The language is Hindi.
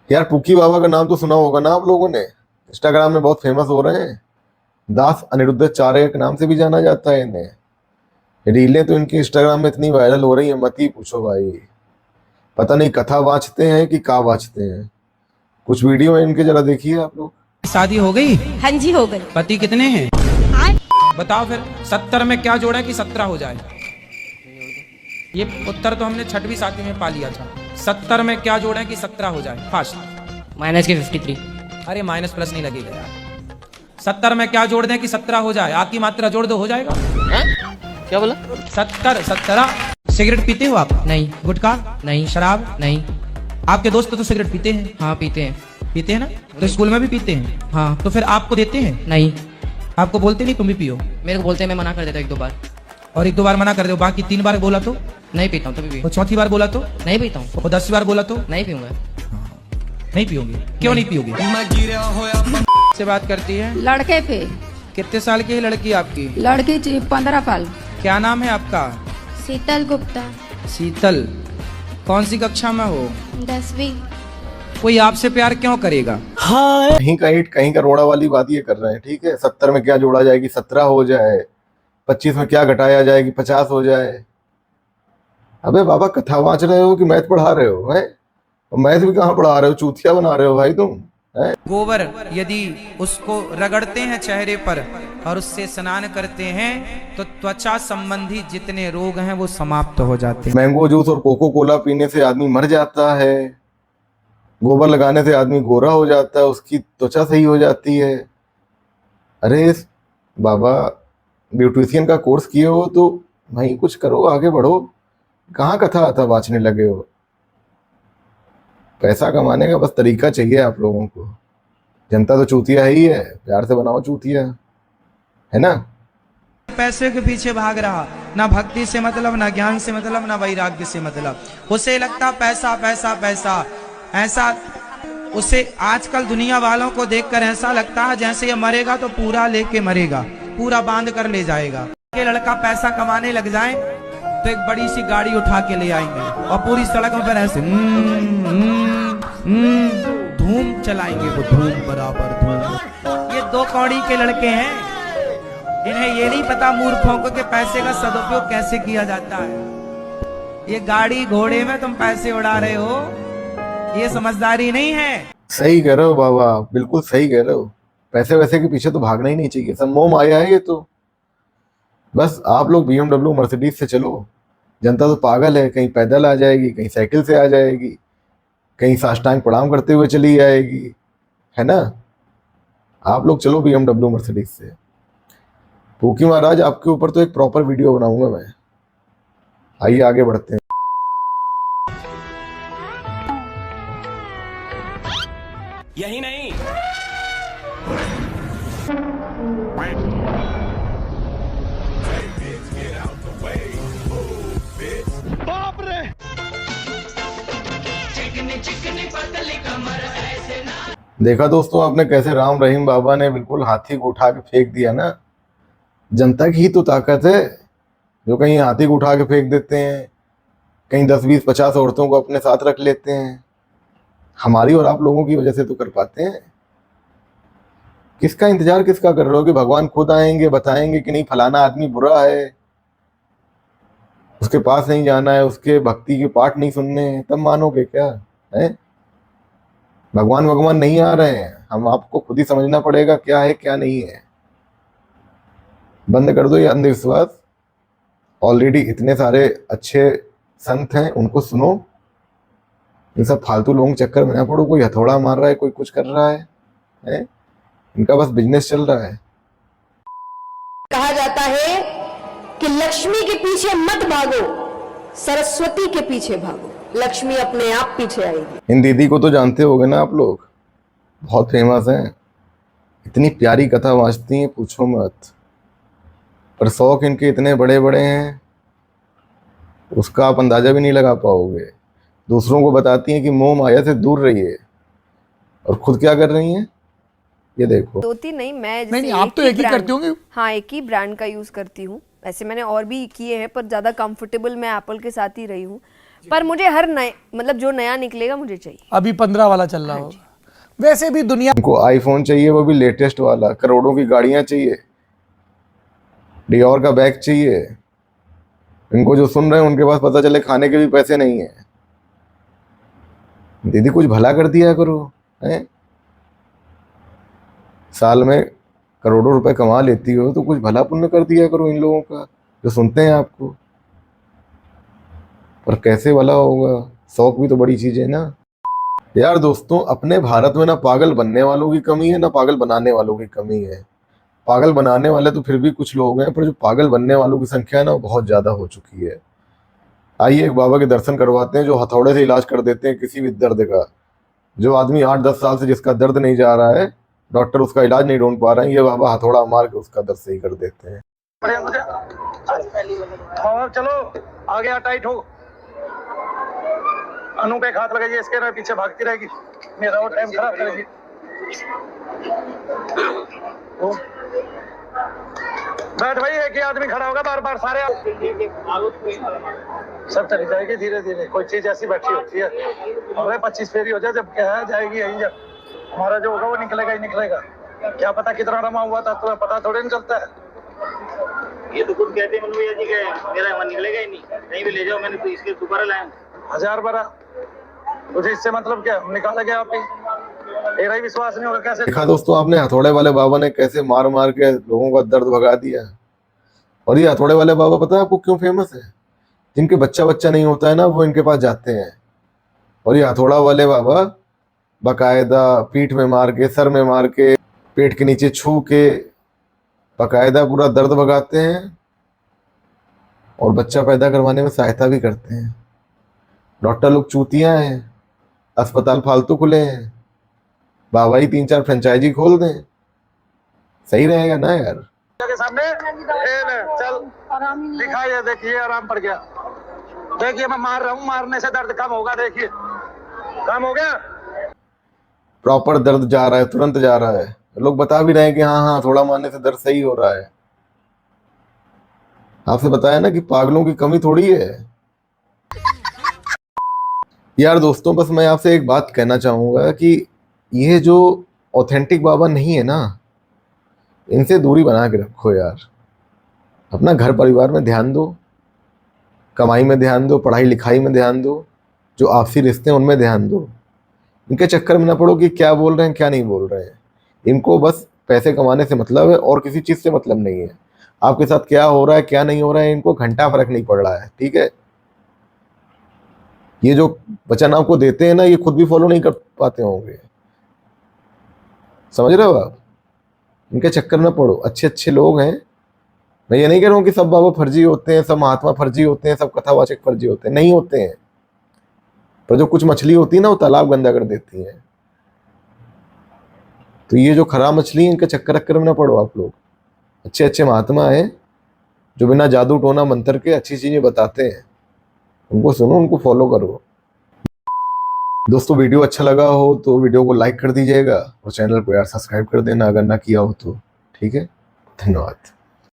यार पुकी बाबा का नाम तो सुना होगा ना आप लोगों ने, इंस्टाग्राम में बहुत फेमस हो रहे हैं। दास अनिरुद्धाचार्य के नाम से भी जाना जाता है इन्हें। रीलें तो इनकी इंस्टाग्राम में इतनी वायरल हो रही है, मत ही पूछो भाई। पता नहीं कथा वाचते हैं कि का वाचते हैं। कुछ वीडियो है इनके, जरा देखिए आप लोग। शादी हो गई? हाँ जी हो गई। पति कितने हैं? बताओ फिर 70 में क्या जोड़ा कि 17 हो जाए? ये उत्तर तो हमने छठवीं सातवीं में पा लिया था। 70 में क्या जोड़ा कि 17 हो जाए? फास्ट। माइनस के 53। अरे माइनस प्लस नहीं लगेगा यार। 70 में क्या जोड़ दें कि 17 हो जाए? आकी मात्रा जोड़ दो, हो जाएगा। क्या बोला? 70 17। सिगरेट पीते हो आप? नहीं। गुटखा? नहीं। शराब? नहीं। आपके दोस्त तो सिगरेट पीते हैं? हाँ पीते हैं। पीते हैं ना? तो स्कूल में भी पीते हैं? हाँ। तो फिर आपको देते हैं? नहीं। आपको बोलते नहीं तुम भी पियो? मेरे को बोलते हैं, मैं मना कर देता हूँ एक दो बार। और एक दो बार मना कर दो, बाकी 3 बार बोला तो? नहीं पीता हूँ तभी भी। और चौथी बार बोला तो? नहीं पीता हूँ। और 10वीं बार बोला तो? नहीं पीऊंगा। नहीं पियोगे? क्यों नहीं पियोगे? से बात करती है? लड़के पे। कितने साल की है लड़की आपकी? लड़की 15 साल। क्या नाम है आपका? शीतल गुप्ता। शीतल। कौन सी कक्षा में हो? 10वीं। कोई आपसे प्यार क्यों करेगा? कहीं का ईट कहीं का रोड़ा वाली बात ये कर रहे हैं। ठीक है, 70 में क्या जोड़ा जाए कि 17 हो जाए, 25 में क्या घटाया जाए कि 50 हो जाए। अबे बाबा, कथा वाच रहे हो कि मैथ पढ़ा रहे हो? है मैथ भी कहाँ पढ़ा रहे हो, चूतिया बना रहे हो भाई तुम। है गोबर यदि उसको रगड़ते हैं चेहरे पर और उससे स्नान करते हैं तो त्वचा संबंधी जितने रोग हैं वो समाप्त हो जाते हैं। मैंगो जूस और कोको कोला पीने से आदमी मर जाता है, गोबर लगाने से आदमी गोरा हो जाता है, उसकी त्वचा सही हो जाती है। अरे बाबा, ब्यूटिशियन का कोर्स किए हो तो भाई कुछ करो, आगे बढ़ो। कहाँ कथा आता बाँचने लगे हो? पैसा कमाने का बस तरीका चाहिए आप लोगों को। जनता तो चूतिया ही है, प्यार से बनाओ चूतिया, है ना? पैसे के पीछे भाग रहा, ना भक्ति से मतलब, ना ज्ञान से मतलब, ना वैराग्य से मतलब। उसे लगता पैसा पैसा पैसा। ऐसा उसे आजकल दुनिया वालों को देखकर ऐसा लगता है जैसे ये मरेगा तो पूरा लेके मरेगा, पूरा बांध कर ले जाएगा। कि लड़का पैसा कमाने लग जाए तो एक बड़ी सी गाड़ी उठा के ले आएंगे और पूरी सड़कों पर ऐसे धूम चलाएंगे, वो धूम बराबर धूम। ये 2 कौड़ी के लड़के हैं, इन्हें ये नहीं पता मूर्खों को कि पैसे का सदुपयोग कैसे किया जाता है। ये गाड़ी घोड़े में तुम पैसे उड़ा रहे हो, ये समझदारी नहीं है। सही कह रहे हो बाबा, बिल्कुल सही कह रहे हो। पैसे वैसे के पीछे तो भागना ही नहीं चाहिए, सब मोह माया है ये तो। बस आप लोग BMW मर्सिडीज से चलो, जनता तो पागल है। कहीं पैदल आ जाएगी, कहीं साइकिल से आ जाएगी, कहीं साष्टांग प्रणाम करते हुए चली जाएगी, है ना? आप लोग चलो BMW मर्सिडीज से। फूकी महाराज, आपके ऊपर तो एक प्रॉपर वीडियो बनाऊंगा मैं। आइए आगे बढ़ते हैं। यही नहीं, बाप रे। देखा दोस्तों आपने कैसे राम रहीम बाबा ने बिल्कुल हाथी को उठा के फेंक दिया ना? जनता की ही तो ताकत है, जो कहीं हाथी को उठा के फेंक देते हैं, कहीं 10 20 50 औरतों को अपने साथ रख लेते हैं। हमारी और आप लोगों की वजह से तो कर पाते हैं। किसका इंतजार किसका कर रहे हो कि भगवान खुद आएंगे बताएंगे कि नहीं फलाना आदमी बुरा है, उसके पास नहीं जाना है, उसके भक्ति के पाठ नहीं सुनने हैं, तब मानोगे क्या? है भगवान नहीं आ रहे हैं, हम आपको खुद ही समझना पड़ेगा क्या है क्या नहीं है। बंद कर दो ये अंधविश्वास। ऑलरेडी इतने सारे अच्छे संत हैं, उनको सुनो। इन सब फालतू लोगों के चक्कर में ना पड़ो। कोई हथौड़ा मार रहा है, कोई कुछ कर रहा है? इनका बस बिजनेस चल रहा है। कहा जाता है कि लक्ष्मी के पीछे मत भागो, सरस्वती के पीछे भागो, लक्ष्मी अपने आप पीछे आएगी। इन दीदी को तो जानते होगे ना आप लोग, बहुत फेमस हैं। इतनी प्यारी कथा वाँचती हैं, पूछो मत। पर शौक इनके इतने बड़े बड़े हैं, उसका आप अंदाजा भी नहीं लगा पाओगे। दूसरों को बताती हैं कि मोह माया से दूर रहिए, और खुद क्या कर रही हैं ये देखो। 2-3 नहीं, मैं नहीं, आप तो एक ही करते होंगे। हाँ, एक ही ब्रांड का यूज करती हूँ। वैसे मैंने और भी किए हैं, पर ज्यादा कंफर्टेबल मैं एप्पल के साथ ही रही हूँ। पर मुझे हर नए मतलब जो नया निकलेगा मुझे चाहिए। अभी 15 वाला चल रहा होगा। वैसे भी दुनिया उनको आईफोन चाहिए, वो भी लेटेस्ट वाला, करोड़ों की गाड़ियां चाहिए, डियोर का बैग चाहिए। इनको जो सुन रहे हैं उनके पास पता चले खाने के भी पैसे नहीं है। दीदी कुछ भला कर दिया करो, हैं? साल में करोड़ों रुपए कमा लेती हो तो कुछ भला पुण्य कर दिया करो इन लोगों का जो सुनते हैं आपको। पर कैसे भला होगा, शौक भी तो बड़ी चीज है ना यार। दोस्तों, अपने भारत में ना पागल बनने वालों की कमी है ना पागल बनाने वालों की कमी है। पागल बनाने वाले तो फिर भी कुछ लोग हैं, पर जो पागल बनने वालों की संख्या है ना बहुत ज्यादा हो चुकी है। आइए एक बाबा के दर्शन करवाते हैं जो हथौड़े से इलाज कर देते हैं किसी भी दर्द का। जो आदमी 8-10 साल से जिसका दर्द नहीं जा रहा है, डॉक्टर उसका इलाज नहीं ढूंढ पा रहे हैं, ये बाबा हथौड़ा मार के उसका दर्द सही कर देते हैं। और चलो आगे आ, टाइट हो। अनु पे हाथ लगाइए, इसके ना पीछे भागती रहेगी, मेरा और टाइम खराब करेगी। बैठ भाई, एक ही आदमी खड़ा होगा बार बार, सारे सब चली जाएगी धीरे धीरे। कोई चीज ऐसी बैठी होती है, अरे 25 फेरी हो जाए जब क्या है जाएगी यही। जब हमारा जो होगा वो निकलेगा ही निकलेगा। क्या पता कितना रमा हुआ था, तुम्हें पता थोड़ी नहीं चलता है। ये तो खुद कहते हैं मनु भैया जी के मेरा मन निकलेगा ही नहीं, कहीं भी ले जाओ, मैंने तो इसके दोबारा लाए 1000 बरा। मुझे इससे मतलब क्या, निकाला गया आप ही, मेरा ही विश्वास नहीं होगा कैसे। देखा दोस्तों आपने, हथौड़े वाले बाबा ने कैसे मार मार के लोगों का दर्द भगा दिया। और ये हथौड़े वाले बाबा पता है आपको क्यों फेमस है? जिनके बच्चा नहीं होता है ना, वो इनके पास जाते हैं। और ये हथौड़ा वाले बाबा बकायदा पीठ में मार के, सर में मार के, पेट के नीचे छू के बकायदा पूरा दर्द भगाते हैं और बच्चा पैदा करवाने में सहायता भी करते हैं। डॉक्टर लोग चूतियां हैं, अस्पताल फालतू खुले हैं, बाबा ही 3-4 फ्रेंचाइजी खोल दें, सही रहेगा ना यार। के सामने चल दिखाइए, देखिए आराम पड़ गया। देखिए मैं मार रहा हूँ, मारने से दर्द कम होगा, देखिए कम हो गया। प्रॉपर दर्द जा रहा है, तुरंत जा रहा है। लोग बता भी रहे हैं कि हाँ थोड़ा मारने से दर्द सही हो रहा है। आपसे बताया ना कि पागलों की कमी थोड़ी है यार। दोस्तों, बस मैं आपसे एक बात कहना चाहूंगा कि ये जो ऑथेंटिक बाबा नहीं है ना, इनसे दूरी बना के रखो यार। अपना घर परिवार में ध्यान दो, कमाई में ध्यान दो, पढ़ाई लिखाई में ध्यान दो, जो आपसी रिश्ते हैं उनमें ध्यान दो। इनके चक्कर में ना पड़ो कि क्या बोल रहे हैं क्या नहीं बोल रहे हैं। इनको बस पैसे कमाने से मतलब है और किसी चीज से मतलब नहीं है। आपके साथ क्या हो रहा है क्या नहीं हो रहा है इनको घंटा फर्क नहीं पड़ रहा है, ठीक है। ये जो वचन आपको देते हैं ना, ये खुद भी फॉलो नहीं कर पाते होंगे, समझ रहे हो आप। इनके चक्कर में पड़ो, अच्छे अच्छे लोग हैं। मैं ये नहीं कह रहा हूँ कि सब बाबा फर्जी होते हैं, सब महात्मा फर्जी होते हैं, सब कथावाचक फर्जी होते हैं, नहीं होते हैं। पर जो कुछ मछली होती है ना, वो तालाब गंदा कर देती है। तो ये जो खराब मछली है, इनके चक्कर में ना पड़ो आप लोग। अच्छे अच्छे महात्मा हैं जो बिना जादू टोना मंत्र के अच्छी चीजें बताते हैं, उनको सुनो, उनको फॉलो करो। दोस्तों, वीडियो अच्छा लगा हो तो वीडियो को लाइक कर दीजिएगा और चैनल को यार सब्सक्राइब कर देना अगर ना किया हो तो, ठीक है। धन्यवाद।